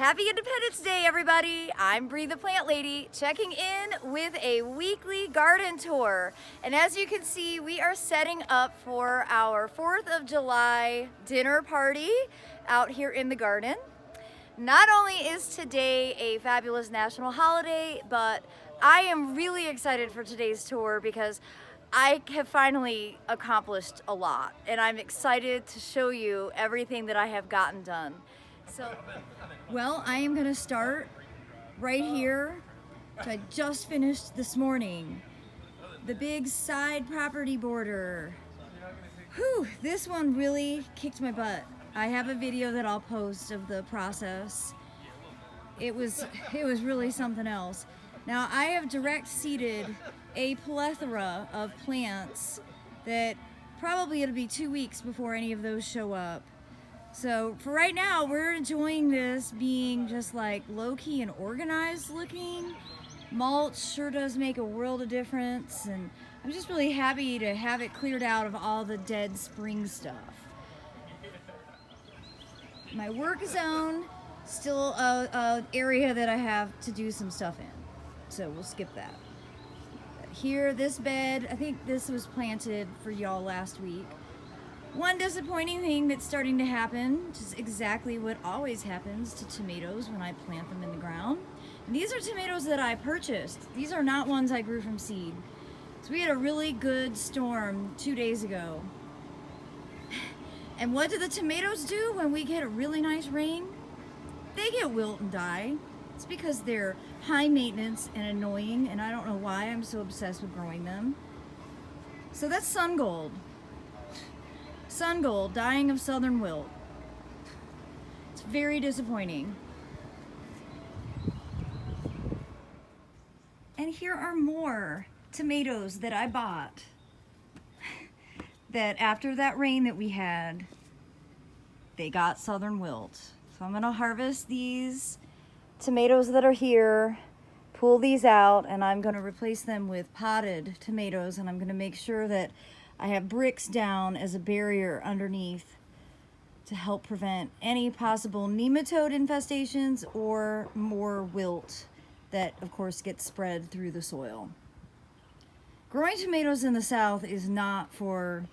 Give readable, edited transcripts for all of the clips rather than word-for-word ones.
Happy Independence Day, everybody! I'm Bree the Plant Lady, checking in with a weekly garden tour. And as you can see, we are setting up for our 4th of July dinner party out here in the garden. Not only is today a fabulous national holiday, but I am really excited for today's tour because I have finally accomplished a lot, and I'm excited to show you everything that I have gotten done. Well, I am going to start right here, which I just finished this morning. The big side property border. Whew, this one really kicked my butt. I have a video that I'll post of the process. It was really something else. Now, I have direct seeded a plethora of plants that probably it'll be 2 weeks before any of those show up. So for right now, we're enjoying this being just like low-key and organized looking. Mulch sure does make a world of difference, and I'm just really happy to have it cleared out of all the dead spring stuff. My work zone, still a area that I have to do some stuff in, so we'll skip that. Here, this bed, I think this was planted for y'all last week. One disappointing thing that's starting to happen, which is exactly what always happens to tomatoes when I plant them in the ground. And these are tomatoes that I purchased. These are not ones I grew from seed. So we had a really good storm 2 days ago. And what do the tomatoes do when we get a really nice rain? They get wilt and die. It's because they're high maintenance and annoying, and I don't know why I'm so obsessed with growing them. So that's sun gold. Sun gold, dying of southern wilt. It's very disappointing. And here are more tomatoes that I bought that after that rain that we had, they got southern wilt. So I'm gonna harvest these tomatoes that are here, pull these out, and I'm gonna replace them with potted tomatoes, and I'm gonna make sure that I have bricks down as a barrier underneath to help prevent any possible nematode infestations or more wilt that of course gets spread through the soil. Growing tomatoes in the South is not for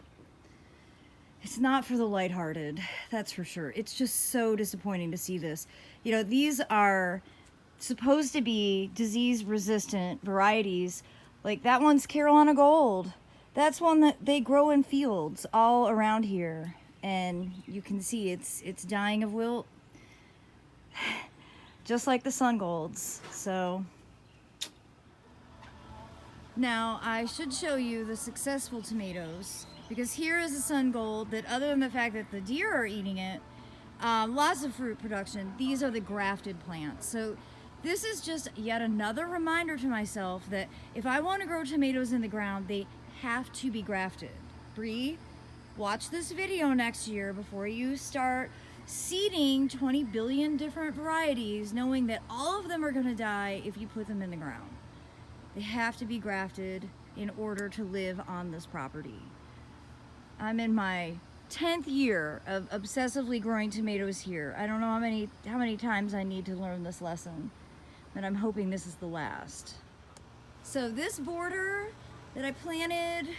the lighthearted, that's for sure. It's just so disappointing to see this. You know, these are supposed to be disease resistant varieties. Like that one's Carolina Gold. That's one that they grow in fields all around here, and you can see it's dying of wilt, just like the sun golds. So now I should show you the successful tomatoes, because here is a sun gold that, other than the fact that the deer are eating it, lots of fruit production. These are the grafted plants. So this is just yet another reminder to myself that if I want to grow tomatoes in the ground, they have to be grafted. Bree, watch this video next year before you start seeding 20 billion different varieties, knowing that all of them are going to die if you put them in the ground. They have to be grafted in order to live on this property. I'm in my 10th year of obsessively growing tomatoes here. I don't know how many times I need to learn this lesson, but I'm hoping this is the last. So this border that I planted,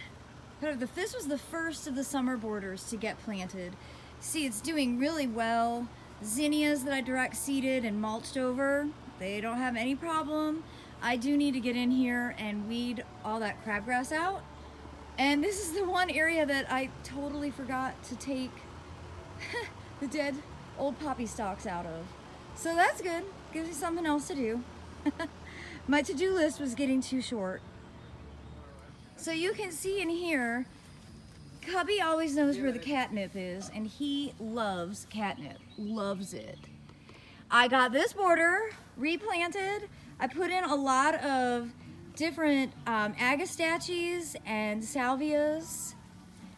this was the first of the summer borders to get planted. See, it's doing really well. Zinnias that I direct seeded and mulched over, they don't have any problem. I do need to get in here and weed all that crabgrass out. And this is the one area that I totally forgot to take the dead old poppy stalks out of. So that's good, gives me something else to do. My to-do list was getting too short. So you can see in here, Cubby always knows where the catnip is, and he loves catnip, loves it. I got this border replanted. I put in a lot of different agastaches and salvias,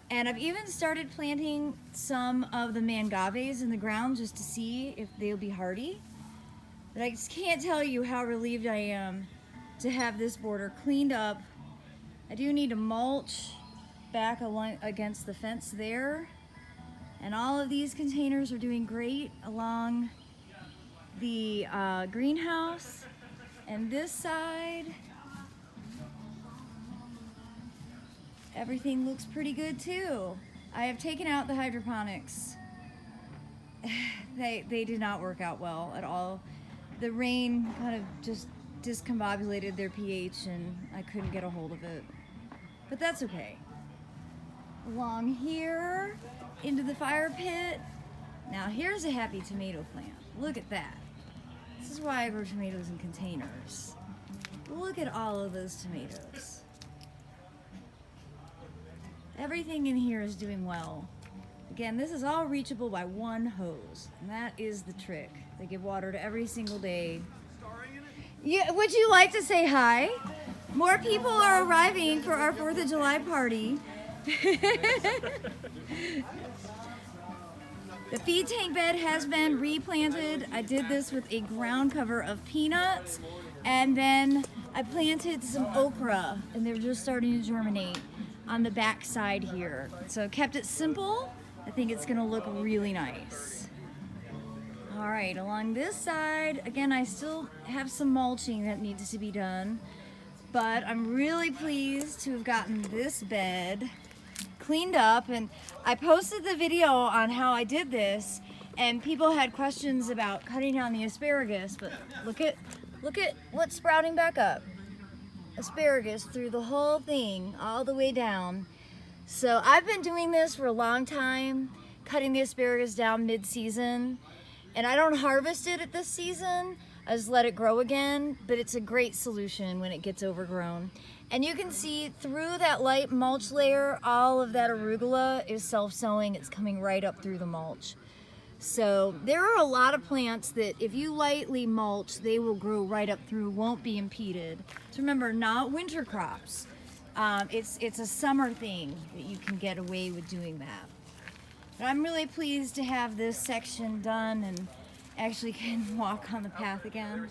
and I've even started planting some of the mangaves in the ground just to see if they'll be hardy. But I just can't tell you how relieved I am to have this border cleaned up. I do need to mulch back against the fence there, and all of these containers are doing great along the greenhouse, and this side, everything looks pretty good too. I have taken out the hydroponics. They did not work out well at all. The rain kind of just discombobulated their pH and I couldn't get a hold of it. But that's okay. Along here, into the fire pit. Now here's a happy tomato plant. Look at that. This is why I grow tomatoes in containers. Look at all of those tomatoes. Everything in here is doing well. Again, this is all reachable by one hose, and that is the trick. They get watered every single day. Yeah, would you like to say hi? More people are arriving for our 4th of July party. The feed tank bed has been replanted. I did this with a ground cover of peanuts, and then I planted some okra, and they're just starting to germinate on the back side here. So kept it simple. I think it's gonna look really nice. All right, along this side, again, I still have some mulching that needs to be done, but I'm really pleased to have gotten this bed cleaned up, and I posted the video on how I did this, and people had questions about cutting down the asparagus, but look at what's sprouting back up. Asparagus through the whole thing, all the way down. So I've been doing this for a long time, cutting the asparagus down mid-season, and I don't harvest it at this season. I just let it grow again, but it's a great solution when it gets overgrown. And you can see through that light mulch layer, all of that arugula is self-sowing. It's coming right up through the mulch. So there are a lot of plants that if you lightly mulch, they will grow right up through, won't be impeded. So remember, not winter crops. It's a summer thing that you can get away with doing that. But I'm really pleased to have this section done and actually can walk on the path again.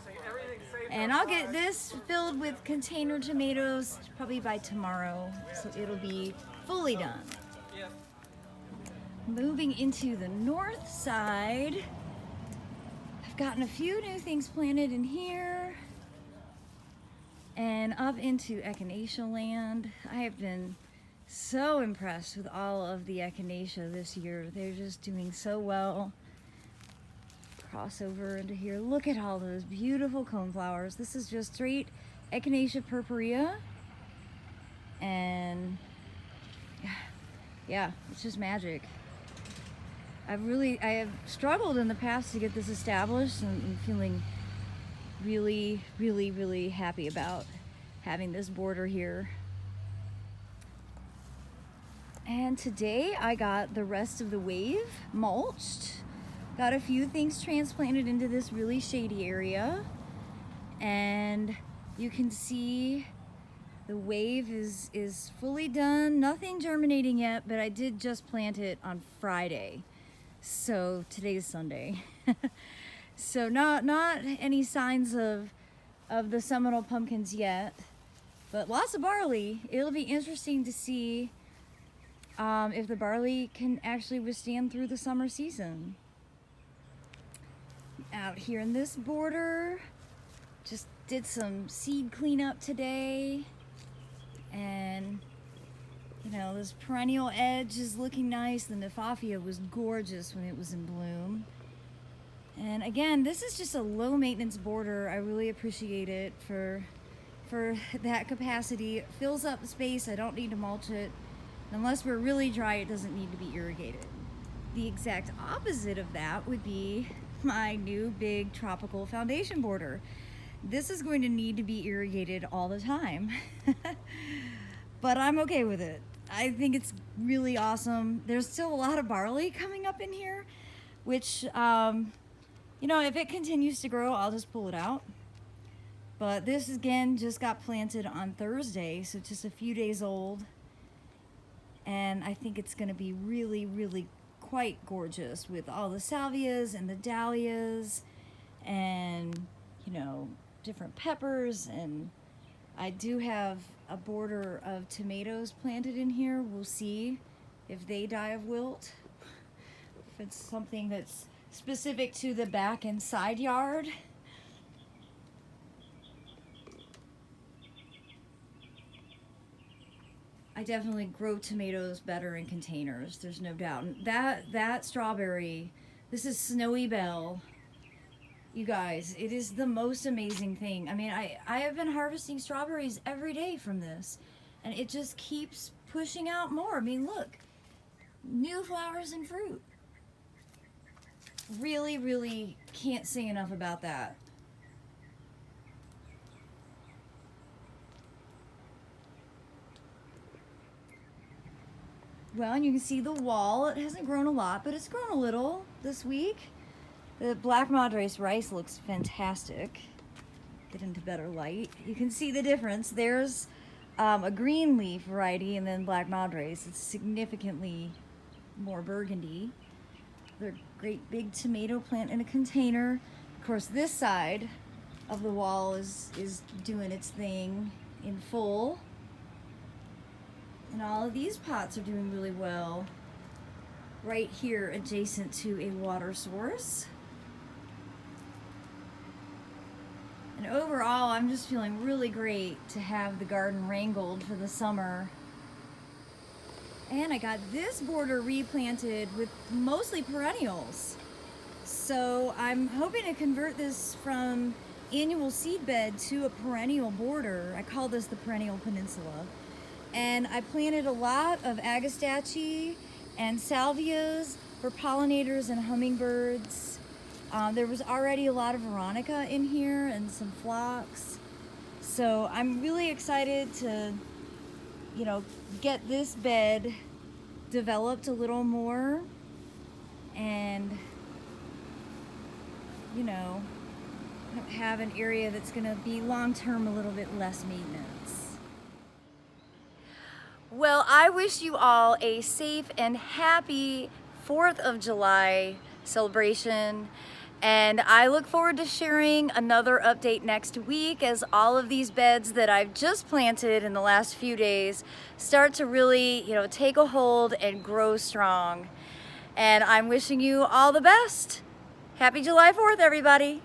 And I'll get this filled with container tomatoes probably by tomorrow, so it'll be fully done. Moving into the north side, I've gotten a few new things planted in here. And up into Echinacea land. I have been so impressed with all of the Echinacea this year. They're just doing so well. Cross over into here. Look at all those beautiful coneflowers. This is just straight Echinacea purpurea. And yeah, it's just magic. I have struggled in the past to get this established, and I'm feeling really happy about having this border here. And today I got the rest of the wave mulched. Got a few things transplanted into this really shady area, and you can see the wave is fully done. Nothing germinating yet, but I did just plant it on Friday, so today's Sunday. So not any signs of the Seminole pumpkins yet, but lots of barley. It'll be interesting to see if the barley can actually withstand through the summer season. Out here in this border, just did some seed cleanup today, and you know, this perennial edge is looking nice. The Nifafia was gorgeous when it was in bloom. And again, this is just a low maintenance border. I really appreciate it for that capacity. It fills up the space. I don't need to mulch it. Unless we're really dry, it doesn't need to be irrigated. The exact opposite of that would be my new big tropical foundation border. This is going to need to be irrigated all the time. But I'm okay with it. I think it's really awesome. There's still a lot of barley coming up in here, which, you know, if it continues to grow, I'll just pull it out. But this, again, just got planted on Thursday, so just a few days old. And I think it's going to be really quite gorgeous with all the salvias and the dahlias and, you know, different peppers. And I do have a border of tomatoes planted in here. We'll see if they die of wilt. If it's something that's specific to the back and side yard. I definitely grow tomatoes better in containers, there's no doubt. And that strawberry, this is Snowy Belle. You guys, it is the most amazing thing. I mean, I have been harvesting strawberries every day from this, and it just keeps pushing out more. I mean, look, new flowers and fruit. Really, really can't say enough about that. Well, and you can see the wall. It hasn't grown a lot, but it's grown a little this week. The Black Madres rice looks fantastic. Get into better light. You can see the difference. There's a green leaf variety, and then Black Madres. It's significantly more burgundy. They're a great big tomato plant in a container. Of course, this side of the wall is doing its thing in full. And all of these pots are doing really well right here adjacent to a water source. And overall, I'm just feeling really great to have the garden wrangled for the summer. And I got this border replanted with mostly perennials. So I'm hoping to convert this from annual seed bed to a perennial border. I call this the Perennial Peninsula. And I planted a lot of agastache and salvias for pollinators and hummingbirds. There was already a lot of veronica in here and some phlox. So I'm really excited to, you know, get this bed developed a little more and, you know, have an area that's gonna be long-term a little bit less maintenance. Well, I wish you all a safe and happy 4th of July celebration, and I look forward to sharing another update next week as all of these beds that I've just planted in the last few days start to really, you know, take a hold and grow strong. And I'm wishing you all the best. Happy July 4th, everybody.